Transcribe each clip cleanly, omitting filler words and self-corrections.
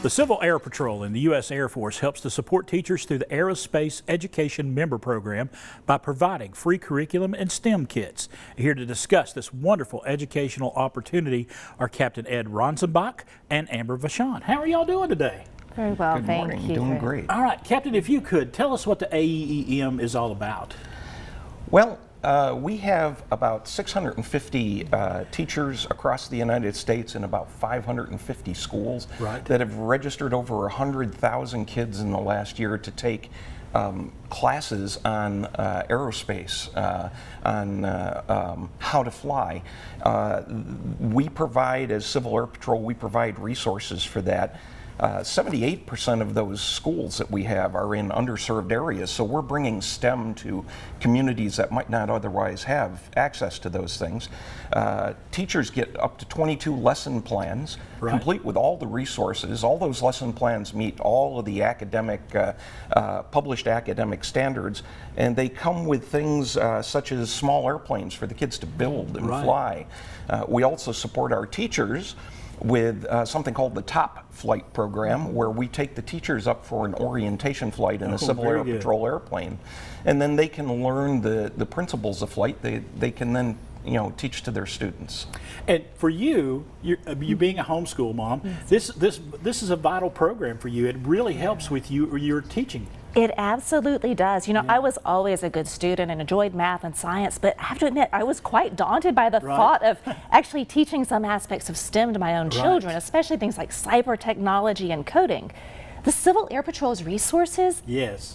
The Civil Air Patrol in the U.S. Air Force helps to support teachers through the Aerospace Education Member program by providing free curriculum and STEM kits. Here to discuss this wonderful educational opportunity are Captain Ed Ranzenbach and Amber Vachon. How are y'all doing today? Very well, Good thank morning. you. Doing great. All right, Captain, if you could, tell us what the AEEM is all about. Well, we have about 650 teachers across the United States in about 550 schools that have registered over 100,000 kids in the last year to take classes on aerospace, on how to fly. We provide, as Civil Air Patrol, we provide resources for that. 78% of those schools that we have are in underserved areas, so we're bringing STEM to communities that might not otherwise have access to those things. Teachers get up to 22 lesson plans, complete with all the resources. All those lesson plans meet all of the academic, published academic standards, and they come with things such as small airplanes for the kids to build and fly. We also support our teachers with something called the Top Flight program, where we take the teachers up for an orientation flight in a Civil Air Patrol airplane, and then they can learn the principles of flight. They can then teach to their students. And for you, you being a homeschool mom, this is a vital program for you. It really helps with your teaching. It absolutely does. You know, I was always a good student and enjoyed math and science, but I have to admit, I was quite daunted by the thought of actually teaching some aspects of STEM to my own children, especially things like cyber technology and coding. The Civil Air Patrol's resources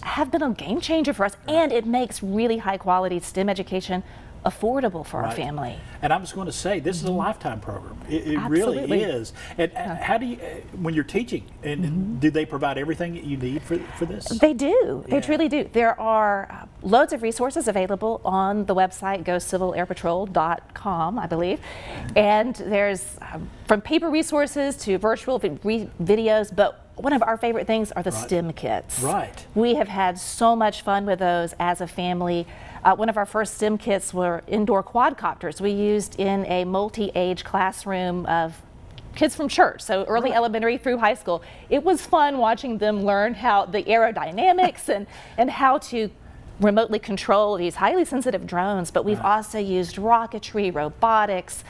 have been a game changer for us, and it makes really high quality STEM education affordable for our family. And I was going to say, this is a lifetime program. It really is. And how do you, when you're teaching, and do they provide everything that you need for this? They do. They truly do. There are loads of resources available on the website, gocivilairpatrol.com, I believe. And there's from paper resources to virtual videos, but one of our favorite things are the STEM kits. We have had so much fun with those as a family. One of our first STEM kits were indoor quadcopters we used in a multi-age classroom of kids from church, so early elementary through high school. It was fun watching them learn how the aerodynamics and how to remotely control these highly sensitive drones, but we've also used rocketry, robotics,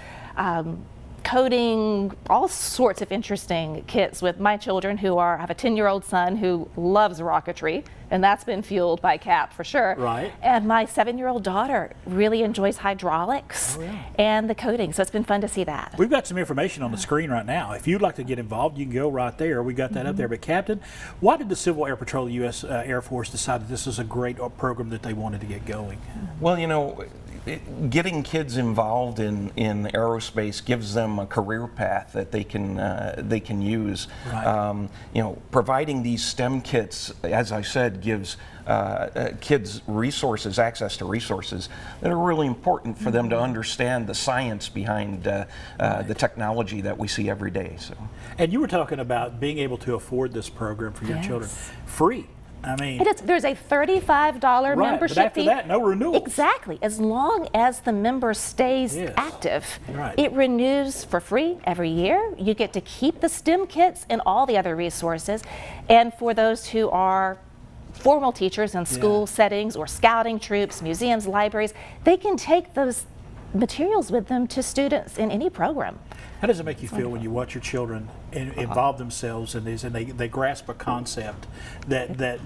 coding, all sorts of interesting kits with my children who have a 10-year-old son who loves rocketry, and that's been fueled by Capt for sure. And my 7-year-old daughter really enjoys hydraulics and the coding, so it's been fun to see that. We've got some information on the screen right now. If you'd like to get involved, you can go right there. We got that up there. But Captain, why did the Civil Air Patrol, the U.S. Air Force, decide that this is a great program that they wanted to get going? Well, getting kids involved in aerospace gives them a career path that they can use. Providing these STEM kits, as I said, gives kids resources, access to resources that are really important for them to understand the science behind the technology that we see every day. So. And you were talking about being able to afford this program for your children, free. I mean, there's a $35 membership but after fee. that, no renewal. Exactly. As long as the member stays active, it renews for free every year. You get to keep the STEM kits and all the other resources. And for those who are formal teachers in school settings or scouting troops, museums, libraries, they can take those materials with them to students in any program. How does it make you feel when you watch your children involve themselves in these and they grasp a concept that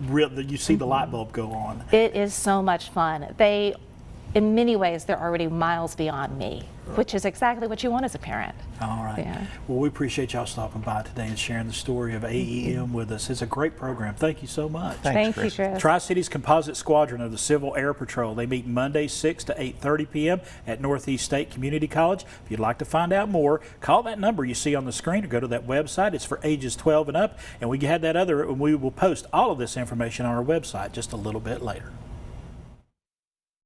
you see the light bulb go on? It is so much fun. In many ways, they're already miles beyond me, which is exactly what you want as a parent. All right. Well, we appreciate y'all stopping by today and sharing the story of AEM with us. It's a great program. Thank you so much. Thank you, Chris. Tri-Cities Composite Squadron of the Civil Air Patrol. They meet Mondays 6 to 8:30 p.m. at Northeast State Community College. If you'd like to find out more, call that number you see on the screen or go to that website. It's for ages 12 and up. And we had that we will post all of this information on our website just a little bit later.